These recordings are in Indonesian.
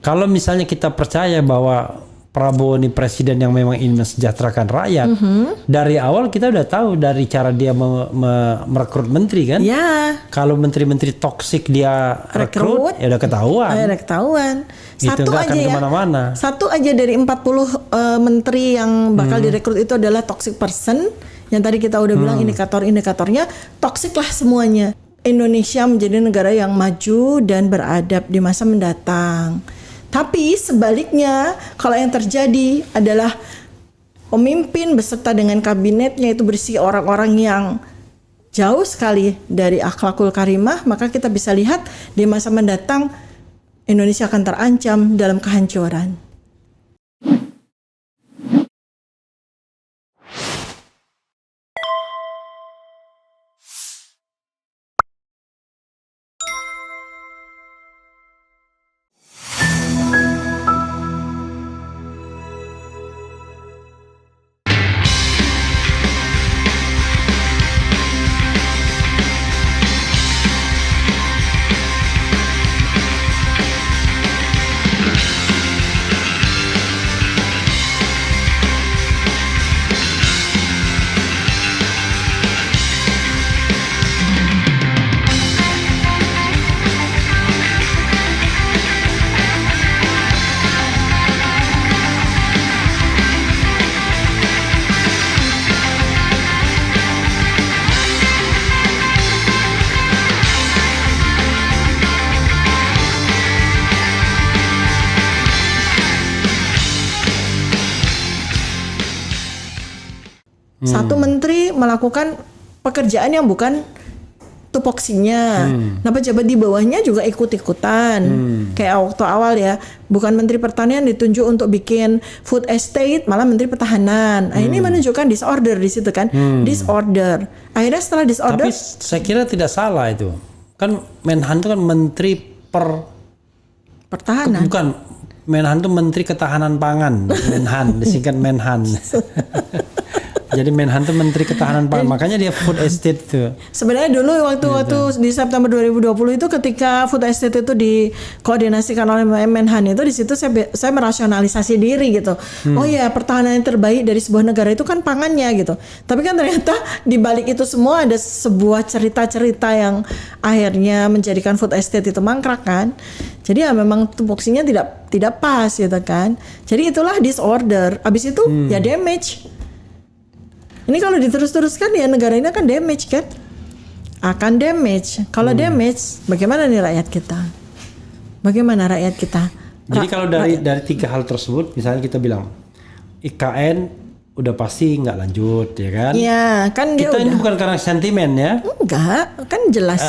Kalau misalnya kita percaya bahwa Prabowo ini presiden yang memang ingin mensejahterakan rakyat, dari awal kita udah tahu dari cara dia merekrut menteri kan. Ya. Kalau menteri-menteri toksik dia rekrut, ya udah ketahuan. Udah ketahuan. Itu nggak akan kemana-mana. Satu aja dari 40 menteri yang bakal direkrut itu adalah toxic person. Yang tadi kita udah bilang indikator-indikatornya toksik lah semuanya. Indonesia menjadi negara yang maju dan beradab di masa mendatang. Tapi sebaliknya, kalau yang terjadi adalah pemimpin beserta dengan kabinetnya itu berisi orang-orang yang jauh sekali dari akhlakul karimah, maka kita bisa lihat di masa mendatang Indonesia akan terancam dalam kehancuran. Satu menteri melakukan pekerjaan yang bukan tupoksinya. Nah, pejabat di bawahnya juga ikut-ikutan. Kayak waktu awal ya, bukan menteri pertanian ditunjuk untuk bikin food estate, malah menteri pertahanan. Nah, ini menunjukkan disorder di situ kan. Disorder. Akhirnya setelah disorder. Tapi saya kira tidak salah itu. Kan Menhan itu kan menteri pertahanan. Bukan. Menhan itu menteri ketahanan pangan. Menhan, disingkat Menhan. Jadi Menhan itu menteri ketahanan pangan, makanya dia food estate itu. Sebenarnya dulu waktu di September 2020 itu ketika food estate itu dikoordinasikan oleh Menhan itu, di situ saya merasionalisasi diri gitu. Oh ya, pertahanan yang terbaik dari sebuah negara itu kan pangannya gitu. Tapi kan ternyata di balik itu semua ada sebuah cerita-cerita yang akhirnya menjadikan food estate itu mangkrak kan. Jadi ya memang tupoksinya tidak pas gitu kan. Jadi itulah disorder. Abis itu ya damage. Ini kalau diterus-teruskan ya negara ini akan damage kan? Akan damage. Kalau damage, bagaimana nih rakyat kita? Bagaimana rakyat kita? Jadi kalau dari tiga hal tersebut, misalnya kita bilang IKN udah pasti nggak lanjut, ya kan? Iya, kan dia kita udah. Ini bukan karena sentimen ya? Enggak, kan jelas.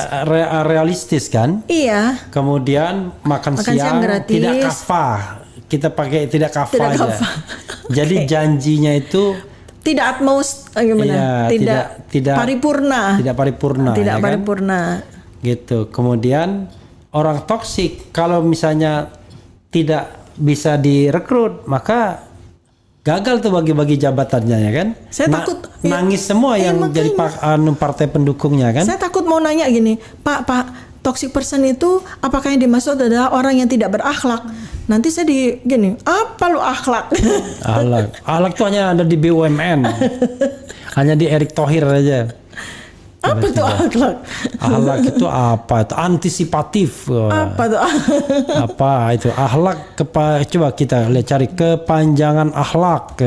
Realistis kan? Iya. Kemudian makan siang gratis. tidak kafah. Kita pakai tidak kafah Tidak aja. kafah. Jadi janjinya itu tidak gimana? Iya, tidak paripurna. Tidak paripurna. Tidak ya paripurna. Kan? Gitu. Kemudian orang toksik kalau misalnya tidak bisa direkrut, maka gagal tuh bagi-bagi jabatannya ya kan? Saya takut nangis semua yang jadi partai pendukungnya kan? Saya takut mau nanya gini, Pak, toxic person itu apakah yang dimaksud adalah orang yang tidak berakhlak? Nanti saya apa lu akhlak? Akhlak tuh hanya ada di BUMN. Hanya di Erick Thohir aja. Apa tuh akhlak? Akhlak itu apa? Itu antisipatif. Apa tuh? Apa itu? Akhlak coba kita lihat cari kepanjangan akhlak.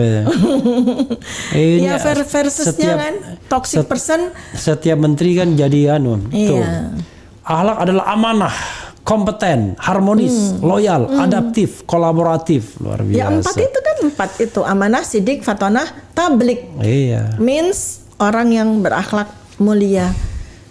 Ini ya versusnya kan toxic person. Setiap menteri kan jadi tuh. Akhlak adalah amanah, kompeten, harmonis, loyal, adaptif, kolaboratif. Luar biasa. Ya 4 itu amanah, sidik, fatonah, tablik. Iya. Means orang yang berakhlak mulia.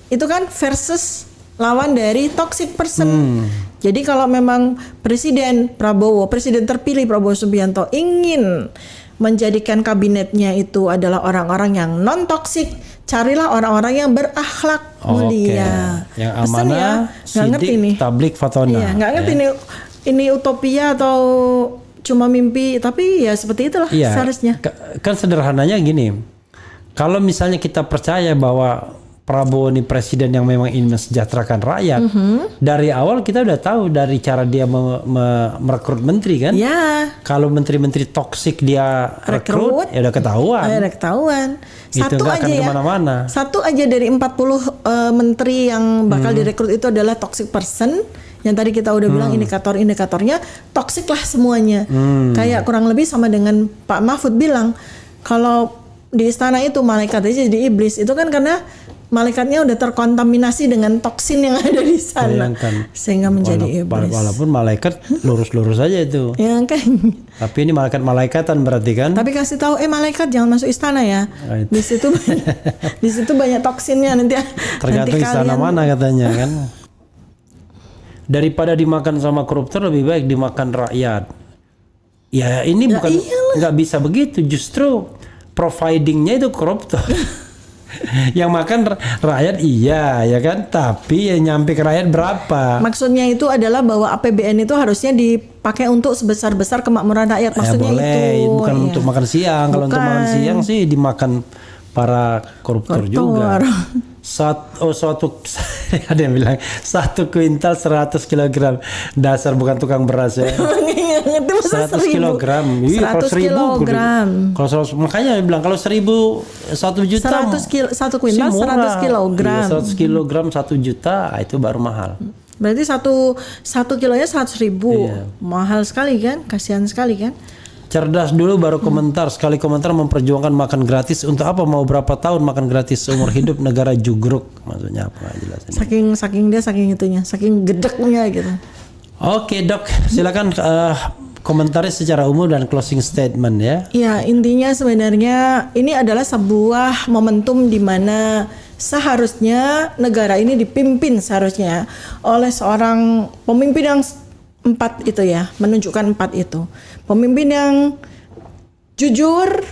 Itu kan versus lawan dari toxic person. Jadi kalau memang presiden terpilih Prabowo Subianto ingin menjadikan kabinetnya itu adalah orang-orang yang non toksik, carilah orang-orang yang berakhlak mulia. Yang amanah, sidik, tablik, fatonah. Iya, nggak ngerti ini utopia atau cuma mimpi, tapi ya seperti itulah seharusnya. Kan sederhananya gini, kalau misalnya kita percaya bahwa Prabowo ini presiden yang memang ingin mensejahterakan rakyat. Dari awal kita udah tahu dari cara dia merekrut menteri kan. Ya. Kalau menteri-menteri toksik dia rekrut, ya udah ketahuan. Ada ketahuan. Itu nggak akan kemana-mana. Satu aja dari 40 menteri yang bakal direkrut itu adalah toxic person. Yang tadi kita udah bilang indikator-indikatornya toksik lah semuanya. Kayak kurang lebih sama dengan Pak Mahfud bilang, kalau di istana itu malaikat aja jadi iblis, itu kan karena malaikatnya udah terkontaminasi dengan toksin yang ada di sana. Bayangkan. Sehingga menjadi iblis. Walaupun malaikat lurus-lurus aja itu. Ya kan. Tapi ini malaikat-malaikatan berarti kan? Tapi kasih tahu malaikat jangan masuk istana ya. Di situ di situ banyak toksinnya nanti. Tergantung nanti istana mana katanya kan. Daripada dimakan sama koruptor lebih baik dimakan rakyat. Ya ini bukan nggak bisa begitu, justru providingnya itu koruptor. Yang makan rakyat iya ya kan, tapi yang nyampe ke rakyat berapa? Maksudnya itu adalah bahwa APBN itu harusnya dipakai untuk sebesar-besar kemakmuran rakyat. Maksudnya boleh, itu bukan untuk makan siang. Kalau untuk makan siang sih dimakan para koruptor juga. Suatu ada yang bilang 1 kuintal 100 kilogram. Dasar bukan tukang beras ya. 100 kilogram. Iya, 100 kilogram. Kalau 100, makanya dia bilang kalau 1 juta 1 kuintal 100 kilogram. Iya, 100 kilogram 1 juta itu baru mahal. Berarti satu kilonya 100.000. Iya. Mahal sekali kan? Kasihan sekali kan? Cerdas dulu baru komentar. Sekali komentar memperjuangkan makan gratis. Untuk apa mau berapa tahun makan gratis seumur hidup negara jugruk? Maksudnya apa? Nggak jelas ini. Saking itunya, saking gedeknya gitu. Oke dok, silakan komentari secara umum dan closing statement ya. Ya, intinya sebenarnya ini adalah sebuah momentum di mana seharusnya negara ini dipimpin seharusnya oleh seorang pemimpin yang 4 itu ya, menunjukkan 4 itu. Pemimpin yang jujur,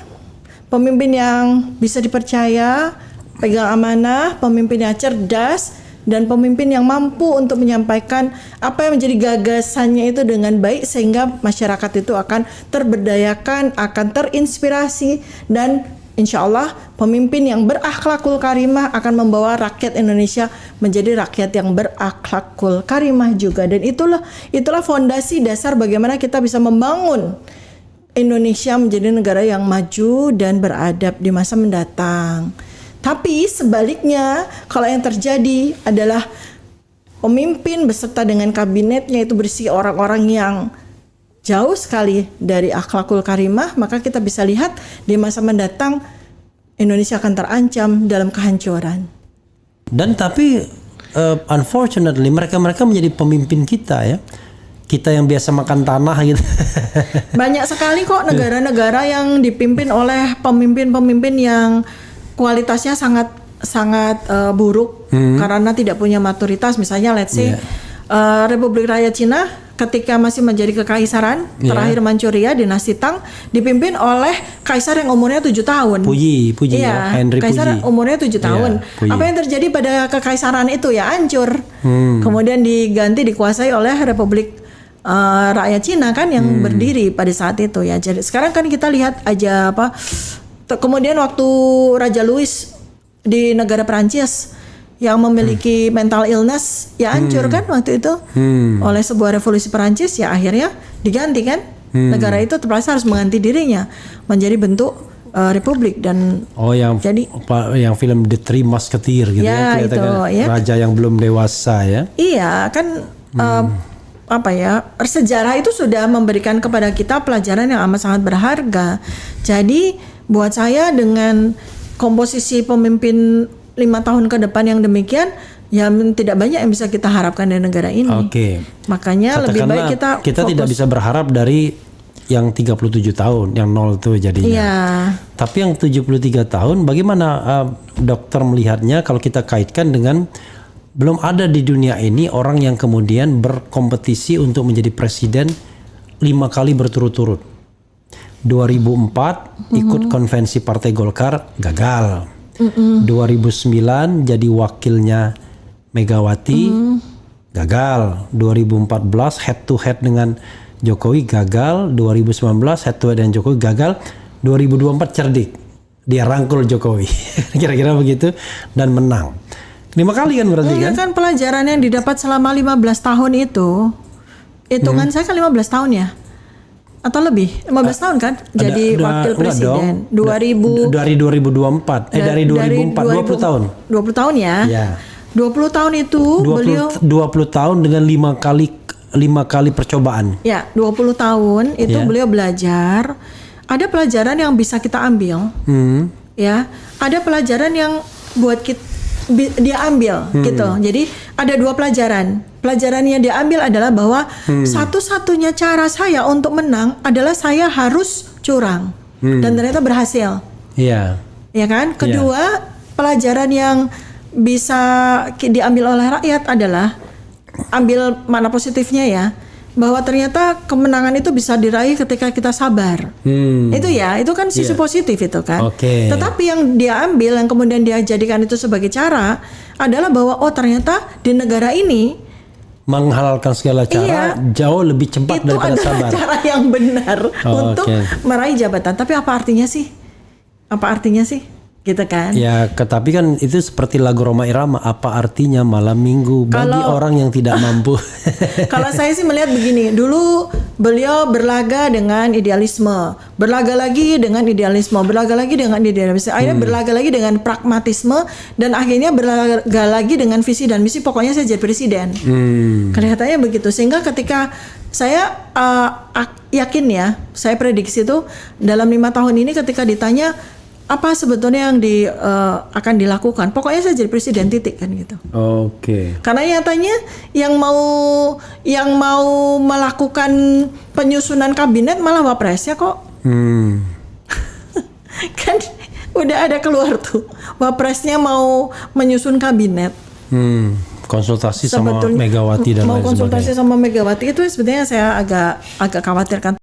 pemimpin yang bisa dipercaya, pegang amanah, pemimpin yang cerdas, dan pemimpin yang mampu untuk menyampaikan apa yang menjadi gagasannya itu dengan baik sehingga masyarakat itu akan terberdayakan, akan terinspirasi, dan insya Allah pemimpin yang berakhlakul karimah akan membawa rakyat Indonesia menjadi rakyat yang berakhlakul karimah juga. Dan itulah fondasi dasar bagaimana kita bisa membangun Indonesia menjadi negara yang maju dan beradab di masa mendatang. Tapi sebaliknya, kalau yang terjadi adalah pemimpin beserta dengan kabinetnya itu berisi orang-orang yang jauh sekali dari akhlakul karimah, maka kita bisa lihat di masa mendatang Indonesia akan terancam dalam kehancuran. Dan tapi unfortunately mereka menjadi pemimpin kita ya. Kita yang biasa makan tanah gitu. Banyak sekali kok negara-negara yang dipimpin oleh pemimpin-pemimpin yang kualitasnya sangat buruk karena tidak punya maturitas. Misalnya let's say Republik Rakyat Cina ketika masih menjadi kekaisaran terakhir Manchuria dinasti Tang dipimpin oleh kaisar yang umurnya 7 tahun. Puji ya, Henry kaisar Puji. umurnya 7 tahun. Apa yang terjadi pada kekaisaran itu ya hancur. Kemudian diganti dikuasai oleh Republik Rakyat Cina kan yang berdiri pada saat itu ya. Jadi sekarang kan kita lihat aja kemudian waktu Raja Louis di negara Perancis yang memiliki mental illness ya hancur kan waktu itu oleh sebuah revolusi Perancis ya akhirnya diganti kan. Negara itu terpaksa harus mengganti dirinya menjadi bentuk republik. Dan yang film The Three Musketeers gitu ya, itu, ya raja yang belum dewasa ya. Iya kan sejarah itu sudah memberikan kepada kita pelajaran yang amat sangat berharga. Jadi buat saya dengan komposisi pemimpin 5 tahun ke depan yang demikian, ya tidak banyak yang bisa kita harapkan dari negara ini. Makanya lebih baik kita tidak bisa berharap dari yang 37 tahun, yang 0 itu jadinya. Iya. Tapi yang 73 tahun, bagaimana dokter melihatnya kalau kita kaitkan dengan belum ada di dunia ini orang yang kemudian berkompetisi untuk menjadi presiden 5 kali berturut-turut. 2004 ikut konvensi Partai Golkar gagal. 2009 jadi wakilnya Megawati gagal. 2014 head to head dengan Jokowi gagal. 2019 head to head dengan Jokowi gagal. 2024 cerdik, dia rangkul Jokowi kira-kira begitu dan menang. 5 kali kan berarti Iya kan? kan pelajaran yang didapat selama 15 tahun itu, hitungan saya kan 15 tahun ya, atau lebih 15 tahun kan, jadi wakil presiden. 2000 dari 2024, dari 2004, 20 tahun. 20 tahun ya. Ya. 20 tahun itu 20, beliau 20 tahun dengan 5 kali percobaan. ya 20 tahun itu Ya. beliau belajar. Ada pelajaran yang bisa kita ambil, ya. Ada pelajaran yang buat dia ambil gitu. Jadi ada 2 pelajaran. Pelajaran yang dia ambil adalah bahwa satu-satunya cara saya untuk menang adalah saya harus curang. Dan ternyata berhasil. Iya. Ya kan? Kedua, pelajaran yang bisa diambil oleh rakyat adalah ambil mana positifnya ya, bahwa ternyata kemenangan itu bisa diraih ketika kita sabar. Itu ya, itu kan sisi positif itu kan. Oke. Tetapi yang dia ambil, yang kemudian dia jadikan itu sebagai cara adalah bahwa oh ternyata di negara ini Menghalalkan segala cara jauh lebih cepat itu daripada adalah sabar. cara yang benar untuk meraih jabatan. Tapi apa artinya sih? Apa artinya sih? Gitu kan? Ya, tapi kan itu seperti lagu Roma Irama, apa artinya malam minggu bagi orang yang tidak mampu. Kalau saya sih melihat begini, dulu beliau berlaga dengan idealisme, berlaga lagi dengan idealisme, berlaga lagi dengan idealisme, akhirnya berlaga lagi dengan pragmatisme, dan akhirnya berlaga lagi dengan visi dan misi. Pokoknya saya jadi presiden. Kelihatannya begitu, sehingga ketika saya yakin ya, saya prediksi itu dalam 5 tahun ini ketika ditanya apa sebetulnya yang akan dilakukan, pokoknya saya jadi presiden titik kan gitu. Oke. Karena nyatanya yang mau melakukan penyusunan kabinet malah wapresnya kok. Kan udah ada keluar tuh, wapresnya mau menyusun kabinet. Konsultasi sama Megawati dan mau lain konsultasi sebagainya. sama Megawati itu sebetulnya saya agak khawatirkan.